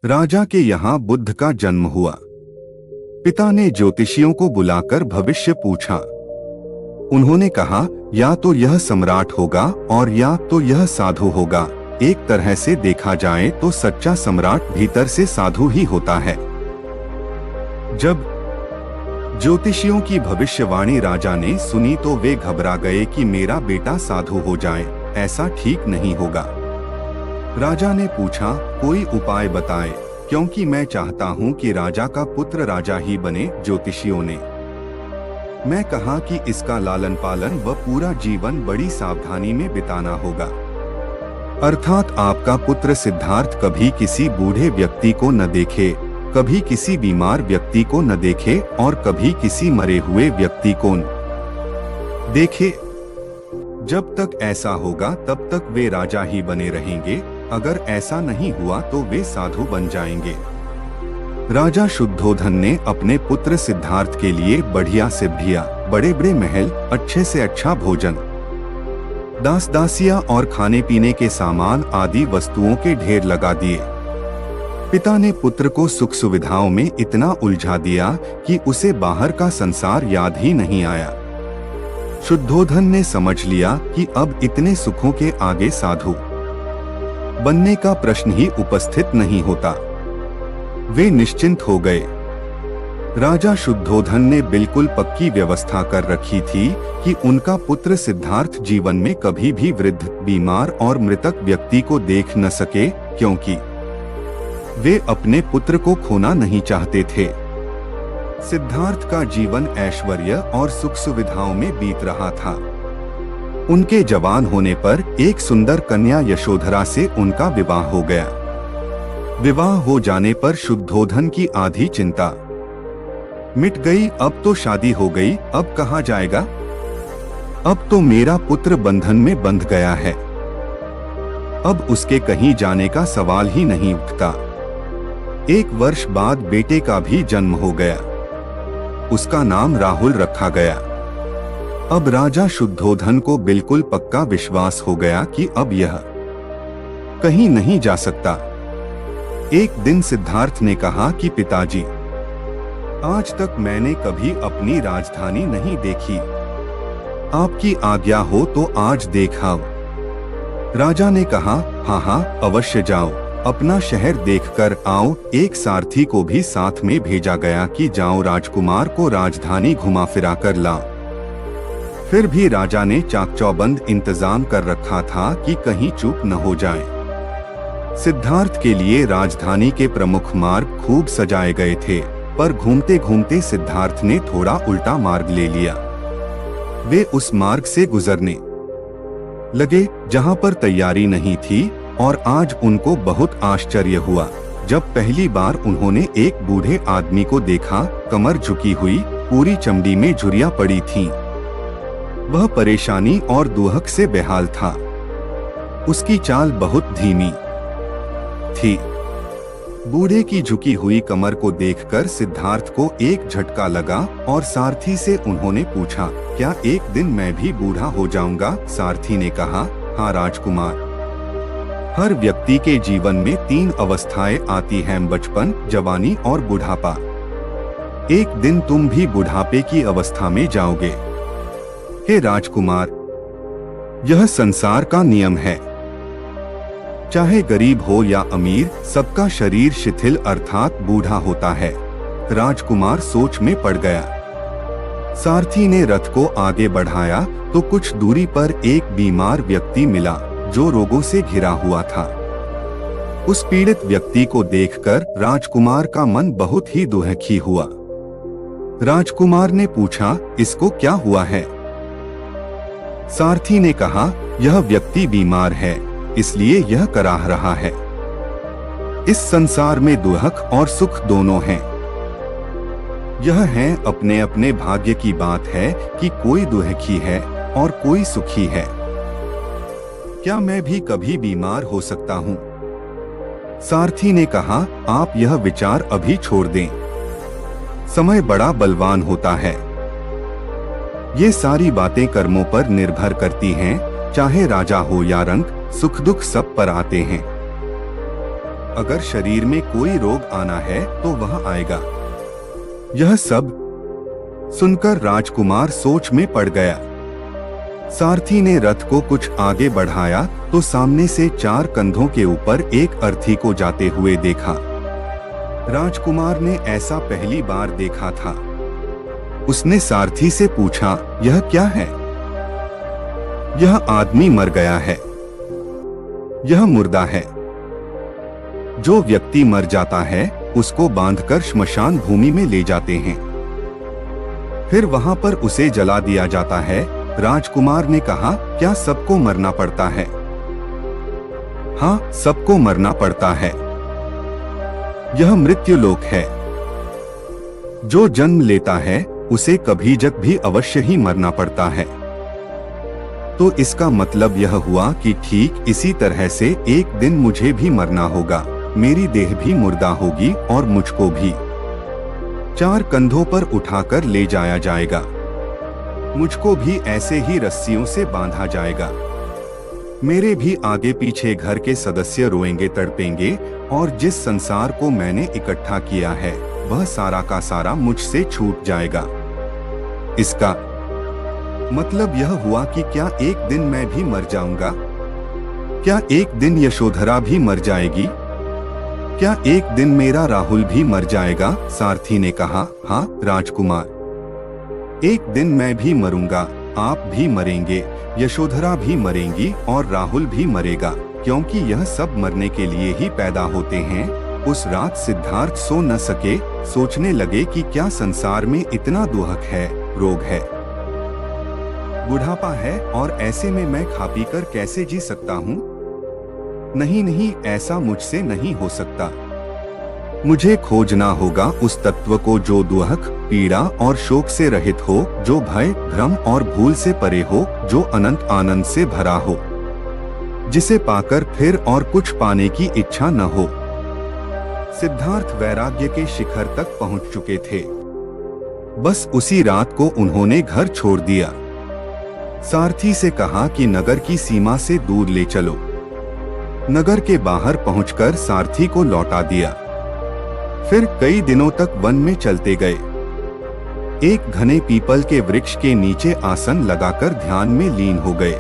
राजा के यहाँ बुद्ध का जन्म हुआ। पिता ने ज्योतिषियों को बुलाकर भविष्य पूछा। उन्होंने कहा, या तो यह सम्राट होगा और या तो यह साधु होगा। एक तरह से देखा जाए तो सच्चा सम्राट भीतर से साधु ही होता है। जब ज्योतिषियों की भविष्यवाणी राजा ने सुनी तो वे घबरा गए कि मेरा बेटा साधु हो जाए, ऐसा ठीक नहीं होगा। राजा ने पूछा, कोई उपाय बताए, क्योंकि मैं चाहता हूं कि राजा का पुत्र राजा ही बने। ज्योतिषियों ने मैं कहा कि इसका लालन पालन व पूरा जीवन बड़ी सावधानी में बिताना होगा। अर्थात आपका पुत्र सिद्धार्थ कभी किसी बूढ़े व्यक्ति को न देखे, कभी किसी बीमार व्यक्ति को न देखे और कभी किसी मरे हुए व्यक्ति को न देखे। जब तक ऐसा होगा तब तक वे राजा ही बने रहेंगे। अगर ऐसा नहीं हुआ तो वे साधु बन जाएंगे। राजा शुद्धोधन ने अपने पुत्र सिद्धार्थ के लिए बढ़िया से बढ़िया, बड़े बड़े महल, अच्छे से अच्छा भोजन, दास दासियां और खाने पीने के सामान आदि वस्तुओं के ढेर लगा दिए। पिता ने पुत्र को सुख सुविधाओं में इतना उलझा दिया कि उसे बाहर का संसार याद ही नहीं आया। शुद्धोधन ने समझ लिया कि अब इतने सुखों के आगे साधु बनने का प्रश्न ही उपस्थित नहीं होता। वे निश्चिंत हो गए। राजा शुद्धोधन ने बिल्कुल पक्की व्यवस्था कर रखी थी कि उनका पुत्र सिद्धार्थ जीवन में कभी भी वृद्ध, बीमार और मृतक व्यक्ति को देख न सके, क्योंकि वे अपने पुत्र को खोना नहीं चाहते थे। सिद्धार्थ का जीवन ऐश्वर्य और सुख सुविधाओं में बीत रहा था। उनके जवान होने पर एक सुंदर कन्या यशोधरा से उनका विवाह हो गया। विवाह हो जाने पर शुद्धोधन की आधी चिंता मिट गई। अब तो शादी हो गई, अब कहाँ जाएगा? अब तो मेरा पुत्र बंधन में बंध गया है। अब उसके कहीं जाने का सवाल ही नहीं उठता। 1 वर्ष बाद बेटे का भी जन्म हो गया। उसका नाम राहुल रखा गया। अब राजा शुद्धोधन को बिल्कुल पक्का विश्वास हो गया कि अब यह कहीं नहीं जा सकता। एक दिन सिद्धार्थ ने कहा कि पिताजी, आज तक मैंने कभी अपनी राजधानी नहीं देखी। आपकी आज्ञा हो तो आज देखाओ। राजा ने कहा, हाँ हाँ, अवश्य जाओ, अपना शहर देखकर आओ। एक सारथी को भी साथ में भेजा गया कि जाओ राजकुमार को राजधानी घुमा फिरा कर लाओ। फिर भी राजा ने चाक-चौबंद इंतजाम कर रखा था कि कहीं चूक न हो जाए। सिद्धार्थ के लिए राजधानी के प्रमुख मार्ग खूब सजाए गए थे, पर घूमते घूमते सिद्धार्थ ने थोड़ा उल्टा मार्ग ले लिया। वे उस मार्ग से गुजरने लगे जहां पर तैयारी नहीं थी, और आज उनको बहुत आश्चर्य हुआ जब पहली बार उन्होंने एक बूढ़े आदमी को देखा। कमर झुकी हुई, पूरी चमड़ी में झुर्रियां पड़ी थीं। वह परेशानी और दुहक से बेहाल था। उसकी चाल बहुत धीमी थी। बूढ़े की झुकी हुई कमर को देखकर सिद्धार्थ को एक झटका लगा और सारथी से उन्होंने पूछा, क्या एक दिन मैं भी बूढ़ा हो जाऊंगा? सारथी ने कहा, हाँ राजकुमार, हर व्यक्ति के जीवन में 3 अवस्थाएं आती हैं, बचपन, जवानी और बुढ़ापा। एक दिन तुम भी बुढ़ापे की अवस्था में जाओगे। हे राजकुमार, यह संसार का नियम है। चाहे गरीब हो या अमीर, सबका शरीर शिथिल अर्थात बूढ़ा होता है। राजकुमार सोच में पड़ गया। सारथी ने रथ को आगे बढ़ाया तो कुछ दूरी पर एक बीमार व्यक्ति मिला जो रोगों से घिरा हुआ था। उस पीड़ित व्यक्ति को देखकर राजकुमार का मन बहुत ही दुखी हुआ। राजकुमार ने पूछा, इसको क्या हुआ है? सारथी ने कहा, यह व्यक्ति बीमार है, इसलिए यह कराह रहा है। इस संसार में दुख और सुख दोनों हैं। यह है अपने अपने भाग्य की बात है कि कोई दुखी है और कोई सुखी है। क्या मैं भी कभी बीमार हो सकता हूँ? सारथी ने कहा, आप यह विचार अभी छोड़ दें। समय बड़ा बलवान होता है। ये सारी बातें कर्मों पर निर्भर करती हैं, चाहे राजा हो या रंक, सुख दुख सब पर आते हैं। अगर शरीर में कोई रोग आना है तो वह आएगा। यह सब सुनकर राजकुमार सोच में पड़ गया। सारथी ने रथ को कुछ आगे बढ़ाया तो सामने से 4 कंधों के ऊपर एक अर्थी को जाते हुए देखा। राजकुमार ने ऐसा पहली बार देखा था। उसने सारथी से पूछा, यह क्या है? यह आदमी मर गया है। यह मुर्दा है। जो व्यक्ति मर जाता है उसको बांधकर श्मशान भूमि में ले जाते हैं, फिर वहां पर उसे जला दिया जाता है। राजकुमार ने कहा, क्या सबको मरना पड़ता है? हाँ, सबको मरना पड़ता है। यह मृत्युलोक है। जो जन्म लेता है उसे कभी जग भी अवश्य ही मरना पड़ता है। तो इसका मतलब यह हुआ कि ठीक इसी तरह से एक दिन मुझे भी मरना होगा। मेरी देह भी मुर्दा होगी और मुझको भी 4 कंधों पर उठाकर ले जाया जाएगा। मुझको भी ऐसे ही रस्सियों से बांधा जाएगा। मेरे भी आगे पीछे घर के सदस्य रोएंगे, तड़पेंगे और जिस संसार को मैंने इकट्ठा किया है वह सारा का सारा मुझसे छूट जाएगा। इसका मतलब यह हुआ कि क्या एक दिन मैं भी मर जाऊंगा? क्या एक दिन यशोधरा भी मर जाएगी? क्या एक दिन मेरा राहुल भी मर जाएगा? सारथी ने कहा, हाँ राजकुमार, एक दिन मैं भी मरूंगा, आप भी मरेंगे, यशोधरा भी मरेंगी और राहुल भी मरेगा, क्योंकि यह सब मरने के लिए ही पैदा होते हैं। उस रात सिद्धार्थ सो न सके। सोचने लगे कि क्या संसार में इतना दुहक है, रोग है, बुढ़ापा है और ऐसे में मैं खा पी कर कैसे जी सकता हूँ? नहीं नहीं, ऐसा मुझसे नहीं हो सकता। मुझे खोजना होगा उस तत्व को जो दुहक, पीड़ा और शोक से रहित हो, जो भय, भ्रम और भूल से परे हो, जो अनंत आनंद से भरा हो, जिसे पाकर फिर और कुछ पाने की इच्छा न हो। सिद्धार्थ वैराग्य के शिखर तक पहुंच चुके थे। बस उसी रात को उन्होंने घर छोड़ दिया। सारथी से कहा कि नगर की सीमा से दूर ले चलो। नगर के बाहर पहुंचकर सारथी को लौटा दिया। फिर कई दिनों तक वन में चलते गए। एक घने पीपल के वृक्ष के नीचे आसन लगाकर ध्यान में लीन हो गए।